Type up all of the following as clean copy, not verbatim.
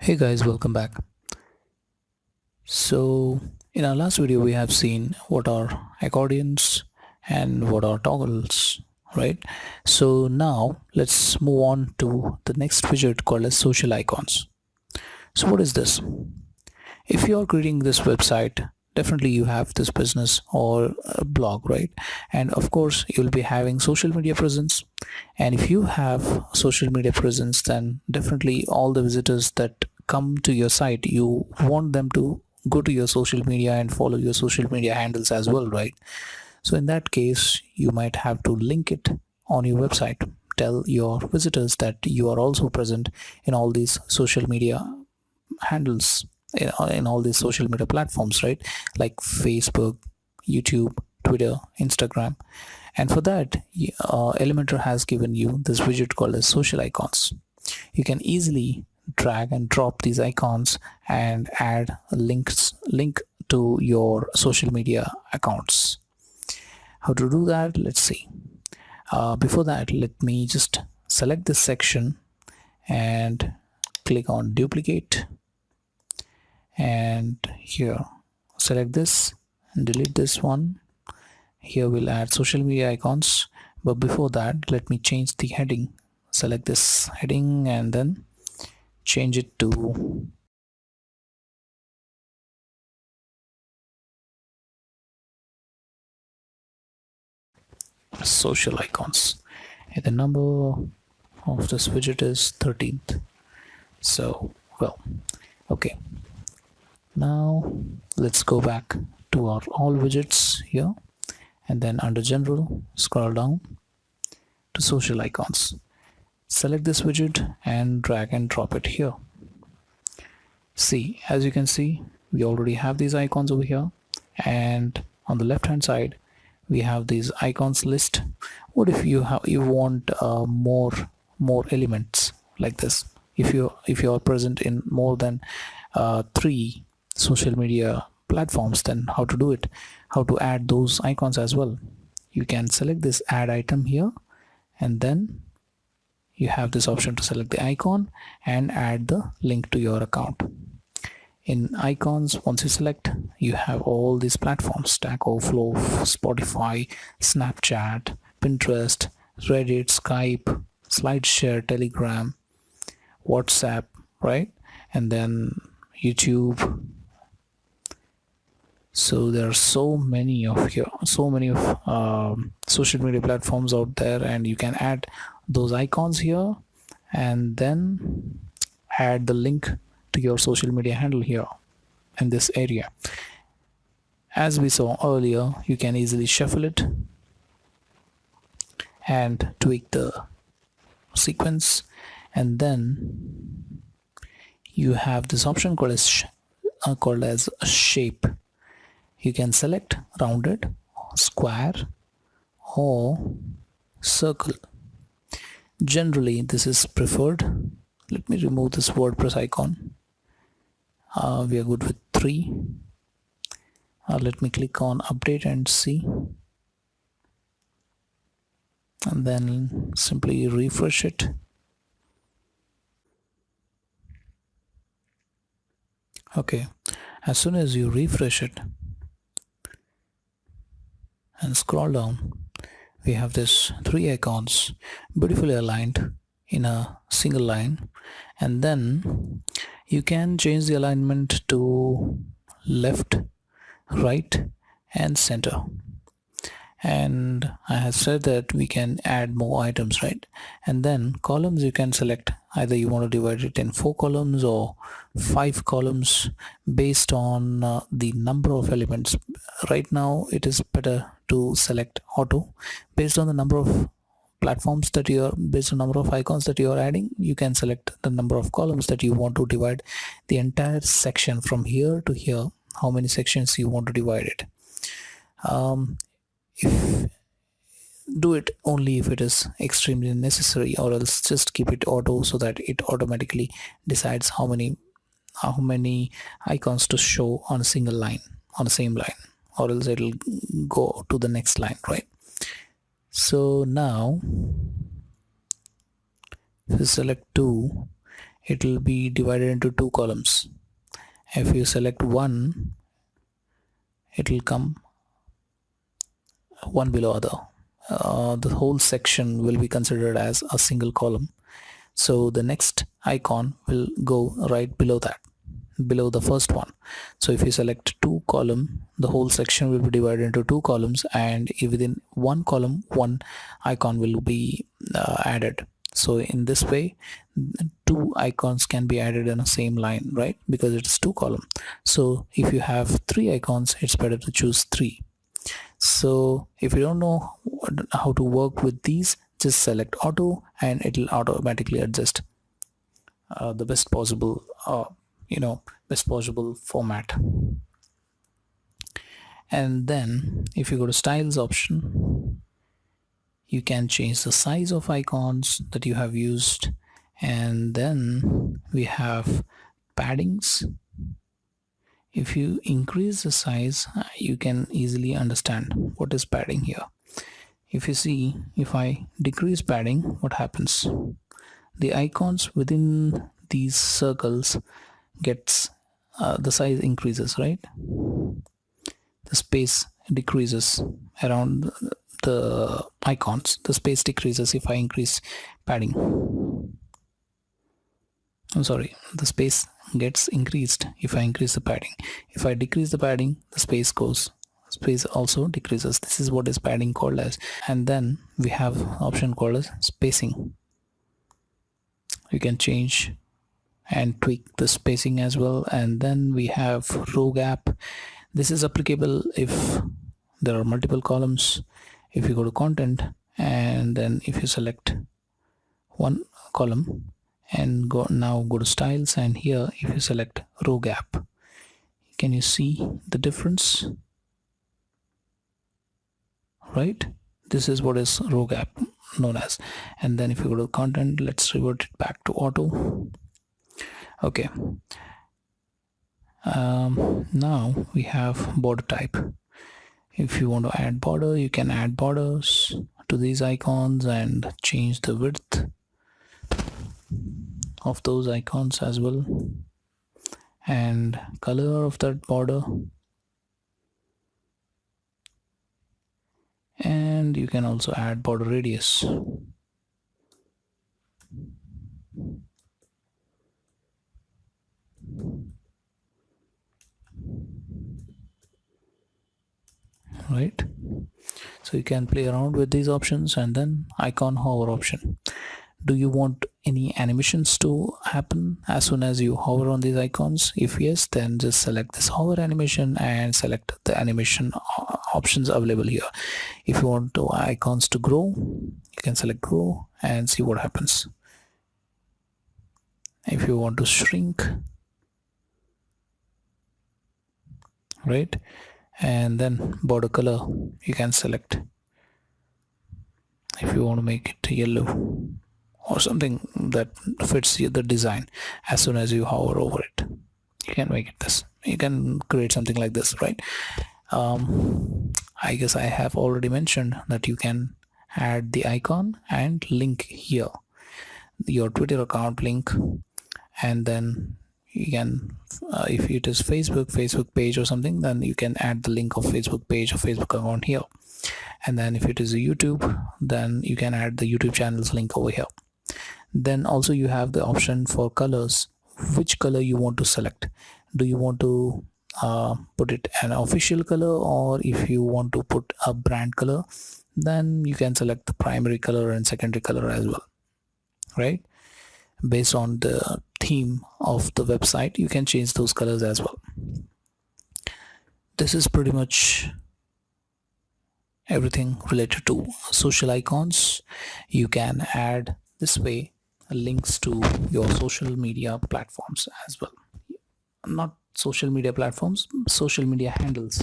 Hey guys, welcome back. So in our last video we have seen what are accordions and what are toggles, right? So now let's move on to the next widget called as social icons. So what is this? If you are creating this website, definitely you have this business or a blog, right? And of course you'll be having social media presence. And if you have social media presence, then definitely all the visitors that come to your site, you want them to go to your social media and follow your social media handles as well, right? So in that case you might have to link it on your website. Tell your visitors that you are also present in all these social media handles, in all these social media platforms, right? Like Facebook, YouTube, Twitter, Instagram. And for that, Elementor has given you this widget called as social icons. You can easily drag and drop these icons and add link to your social media accounts. How to do that? Let's see. Before that, let me just select this section and click on duplicate, and here select this and delete this one. Here we'll add social media icons, but before that let me change the heading. Select this heading and then change it to social icons, and the number of this widget is 13th. So well, okay, now let's go back to our all widgets here, and then under general scroll down to social icons. Select this widget and drag and drop it here. See, as you can see, we already have these icons over here, and on the left hand side we have these icons list. What if you want more elements like this? If you are present in more than 3 social media platforms, then how to do it? How to add those icons as well? You can select this add item here, and then you have this option to select the icon and add the link to your account. In icons, once you select, you have all these platforms: Stack Overflow, Spotify, Snapchat, Pinterest, Reddit, Skype, SlideShare, Telegram, WhatsApp, right? And then YouTube. So there are so many of social media platforms out there, and you can add those icons here and then add the link to your social media handle here in this area. As we saw earlier, you can easily shuffle it and tweak the sequence, and then you have this option called as shape. You can select rounded, square, or circle. Generally this is preferred. Let me remove this WordPress icon. We are good with 3. Let me click on update and see, and then simply refresh it. Okay, as soon as you refresh it and scroll down, we have this 3 icons beautifully aligned in a single line, and then you can change the alignment to left, right, and center. And I have said that we can add more items, right? And then columns, you can select either you want to divide it in 4 columns or 5 columns based on the number of elements. Right now it is better to select auto based on the number of platforms that you are, based on number of icons that you are adding. You can select the number of columns that you want to divide the entire section from here to here, how many sections you want to divide it. If do it only if it is extremely necessary, or else just keep it auto so that it automatically decides how many icons to show on a single line, on the same line, or else it'll go to the next line, right? So now if you select 2, it will be divided into two columns. If you select one, it will come one below other. The whole section will be considered as a single column. So the next icon will go right below that, below the first one. So if you select two column, the whole section will be divided into two columns, and within one column one icon will be added. So in this way, two icons can be added in a same line, right? Because it's two column. So if you have three icons, it's better to choose three. So if you don't know how to work with these, just select auto and it will automatically adjust the best possible best possible format. And then if you go to styles option, you can change the size of icons that you have used. And then we have paddings. If you increase the size, you can easily understand what is padding here. If you see, if I decrease padding, what happens? The icons within these circles gets the size increases, right? The space decreases around the icons. The space decreases if I increase padding. I'm sorry, the space gets increased if I increase the padding. If I decrease the padding, the space also decreases. This is what is padding called as. And then we have option called as spacing. You can change and tweak the spacing as well. And then we have row gap. This is applicable if there are multiple columns. If you go to content, and then if you select one column and go to styles, and here if you select row gap, can you see the difference? Right, this is what is row gap known as. And then if you go to content, let's revert it back to auto. Okay, now we have border type. If you want to add border, you can add borders to these icons and change the width of those icons as well, and color of that border. And you can also add border radius. Right, so you can play around with these options. And then icon hover option. Do you want any animations to happen as soon as you hover on these icons? If yes, then just select this hover animation and select the animation options available here. If you want the icons to grow, you can select grow and see what happens. If you want to shrink, right, and then border color, you can select. If you want to make it yellow or something that fits the design, as soon as you hover over it, you can make it this. You can create something like this, right? I guess I have already mentioned that you can add the icon and link here, your Twitter account link. And then you can if it is Facebook page or something, then you can add the link of Facebook page or Facebook account here. And then if it is a YouTube, then you can add the YouTube channel's link over here. Then also you have the option for colors, which color you want to select. Do you want to put it an official color, or if you want to put a brand color, then you can select the primary color and secondary color as well, right? Based on the theme of the website, you can change those colors as well. This is pretty much everything related to social icons. You can add this way links to your social media platforms as well. Not social media platforms, social media handles.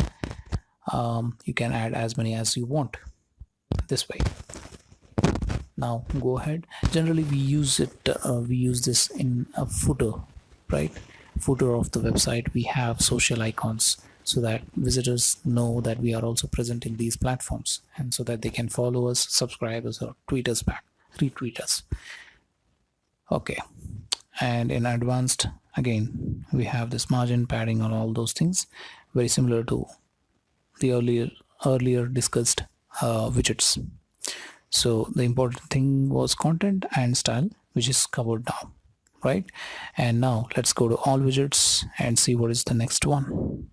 You can add as many as you want this way. Now go ahead. Generally we use this in a footer, right? Footer of the website, we have social icons so that visitors know that we are also present in these platforms, and so that they can follow us, subscribe us, or tweet us back, retweet us. Okay, and in advanced, again we have this margin, padding, and all those things, very similar to the earlier discussed widgets. So the important thing was content and style, which is covered now, right? And now let's go to all widgets and see what is the next one.